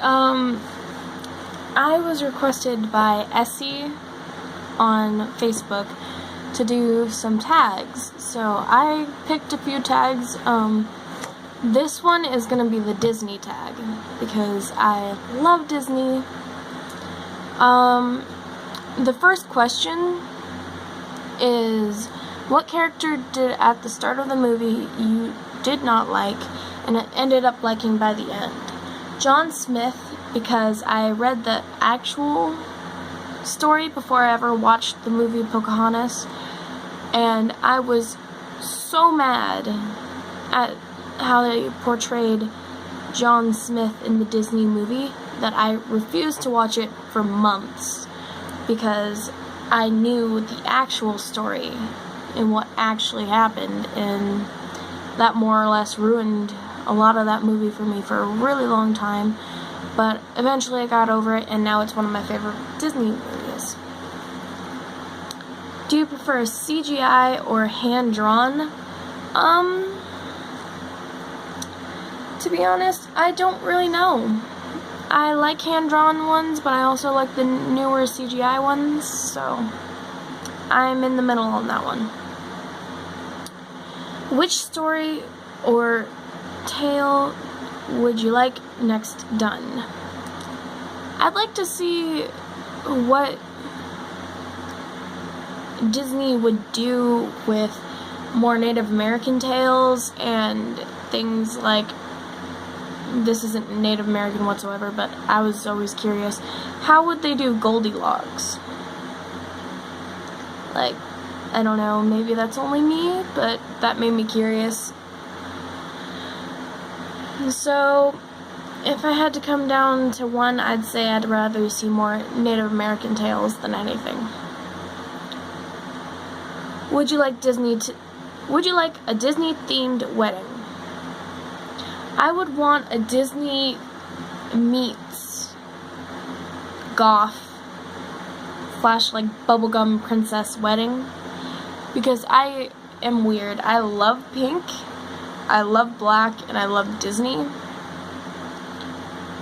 I was requested by Essie on Facebook to do some tags, so I picked a few tags. This one is gonna be the Disney tag, because I love Disney. The first question is, what character did at the start of the movie you did not like and it ended up liking by the end? John Smith, because I read the actual story before I ever watched the movie Pocahontas, and I was so mad at how they portrayed John Smith in the Disney movie that I refused to watch it for months, because I knew the actual story and what actually happened, and that more or less ruined a lot of that movie for me for a really long time. But eventually I got over it, and now it's one of my favorite Disney movies. Do you prefer CGI or hand-drawn? To be honest, I don't really know. I like hand-drawn ones, but I also like the newer CGI ones, so I'm in the middle on that one. Which story or tale would you like next done? I'd like to see what Disney would do with more Native American tales and things like, this isn't Native American whatsoever, but I was always curious, how would they do Goldilocks? Like, I don't know, maybe that's only me, but that made me curious. So, if I had to come down to one, I'd say I'd rather see more Native American tales than anything. Would you like a Disney-themed wedding? I would want a Disney meets goth / like bubblegum princess wedding, because I am weird. I love pink, I love black, and I love Disney,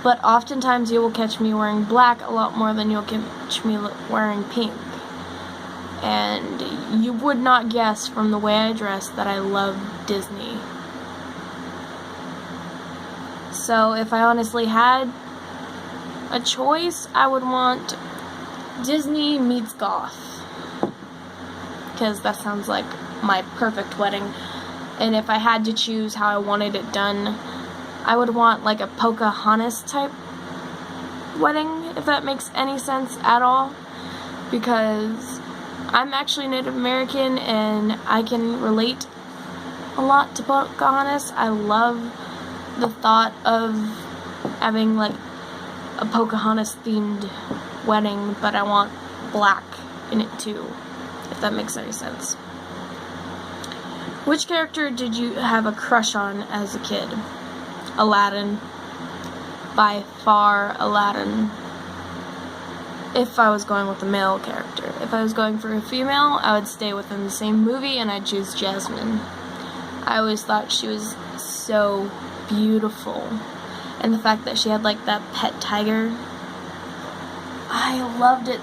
but oftentimes you will catch me wearing black a lot more than you'll catch me wearing pink, and you would not guess from the way I dress that I love Disney. So if I honestly had a choice, I would want Disney meets goth, because that sounds like my perfect wedding. And if I had to choose how I wanted it done, I would want like a Pocahontas type wedding, if that makes any sense at all, because I'm actually Native American and I can relate a lot to Pocahontas. I love the thought of having like a Pocahontas themed wedding, but I want black in it too, if that makes any sense. Which character did you have a crush on as a kid? Aladdin. By far, Aladdin. If I was going with a male character. If I was going for a female, I would stay within the same movie and I'd choose Jasmine. I always thought she was so beautiful, and the fact that she had like that pet tiger, I loved it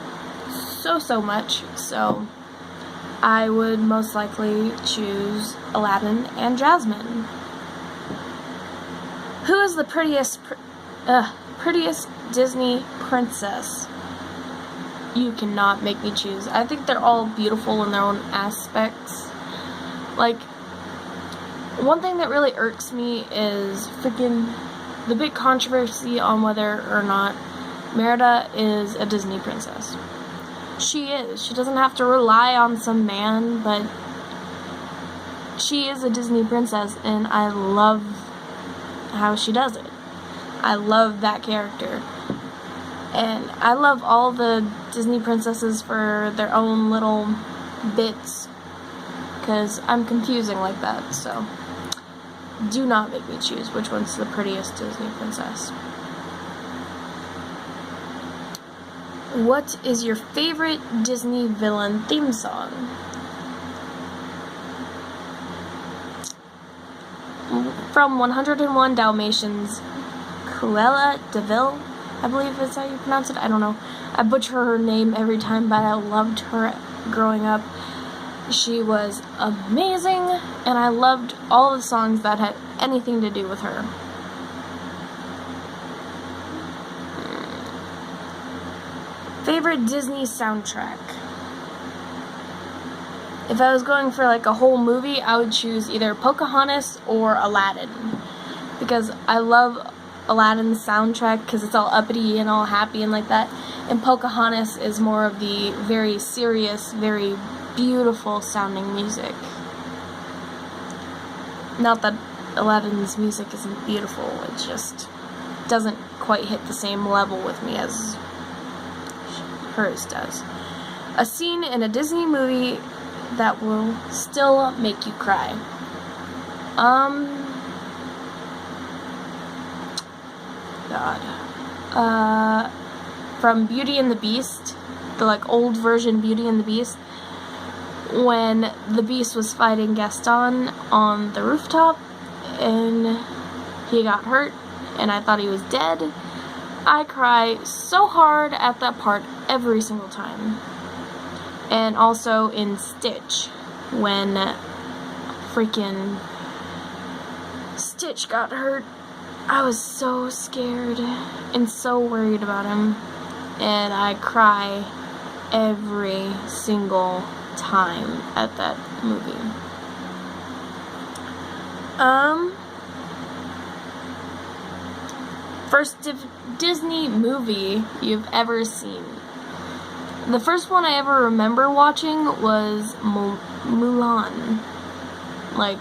so much. So I would most likely choose Aladdin and Jasmine. Who is the prettiest Disney princess? You cannot make me choose. I think they're all beautiful in their own aspects. Like, one thing that really irks me is freaking the big controversy on whether or not Merida is a Disney princess. She is. She doesn't have to rely on some man, but she is a Disney princess, and I love how she does it. I love that character. And I love all the Disney princesses for their own little bits, because I'm confusing like that, so do not make me choose which one's the prettiest Disney princess. What is your favorite Disney villain theme song? From 101 Dalmatians, Cruella de Vil, I believe is how you pronounce it. I don't know. I butcher her name every time, but I loved her growing up. She was amazing, and I loved all the songs that had anything to do with her. Favorite Disney soundtrack? If I was going for like a whole movie, I would choose either Pocahontas or Aladdin, because I love Aladdin's soundtrack because it's all uppity and all happy and like that, and Pocahontas is more of the very serious, very beautiful sounding music. Not that Aladdin's music isn't beautiful, it just doesn't quite hit the same level with me as hers does. A scene in a Disney movie that will still make you cry. From Beauty and the Beast, the like old version Beauty and the Beast, when the Beast was fighting Gaston on the rooftop and he got hurt and I thought he was dead. I cry so hard at that part every single time. And also in Stitch, when freaking Stitch got hurt, I was so scared and so worried about him, and I cry every single time at that movie. First Disney movie you've ever seen. The first one I ever remember watching was Mulan. Like,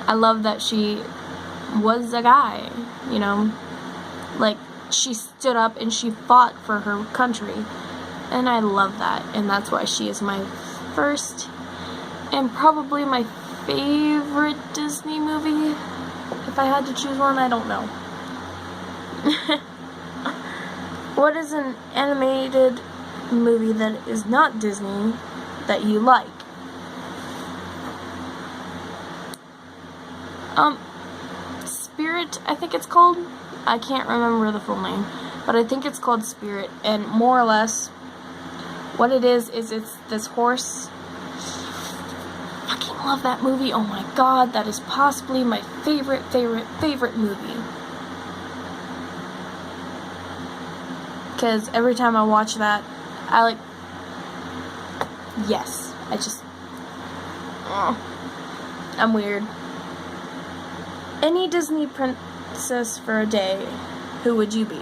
I love that she was a guy, you know? Like, she stood up and she fought for her country. And I love that. And that's why she is my first and probably my favorite Disney movie. If I had to choose one, I don't know. What is an animated movie that is not Disney that you like? Spirit, I think it's called. I can't remember the full name, but I think it's called Spirit, and more or less what it is it's this horse. I fucking love that movie. Oh my god, that is possibly my favorite movie. Because every time I watch that, I like, yes, I just, I'm weird. Any Disney princess for a day, who would you be?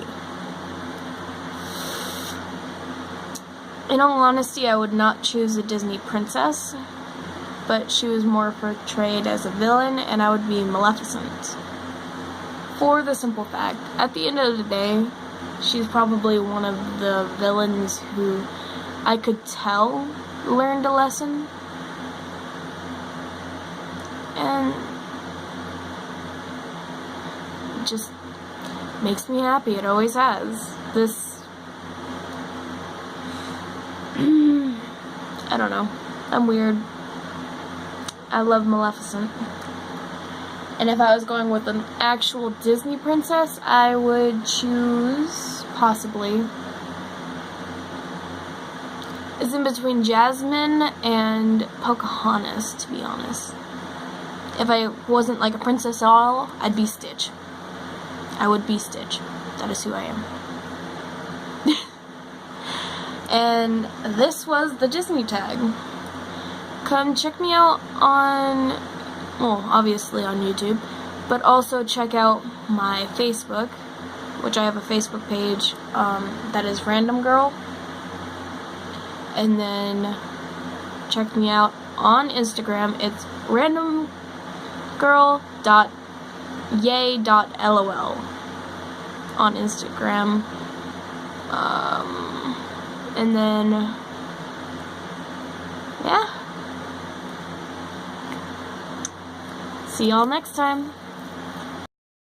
In all honesty, I would not choose a Disney princess, but she was more portrayed as a villain, and I would be Maleficent. For the simple fact, at the end of the day, she's probably one of the villains who I could tell learned a lesson. And it just makes me happy. It always has. I don't know. I'm weird. I love Maleficent. And if I was going with an actual Disney princess, I would choose, possibly, it's in between Jasmine and Pocahontas, to be honest. If I wasn't like a princess at all, I'd be Stitch. I would be Stitch. That is who I am. And this was the Disney tag. Come check me out on, well, obviously on YouTube, but also check out my Facebook, which I have a Facebook page that is Random Girl. And then check me out on Instagram. It's randomgirl.yay.lol on Instagram. And then, yeah. See y'all next time.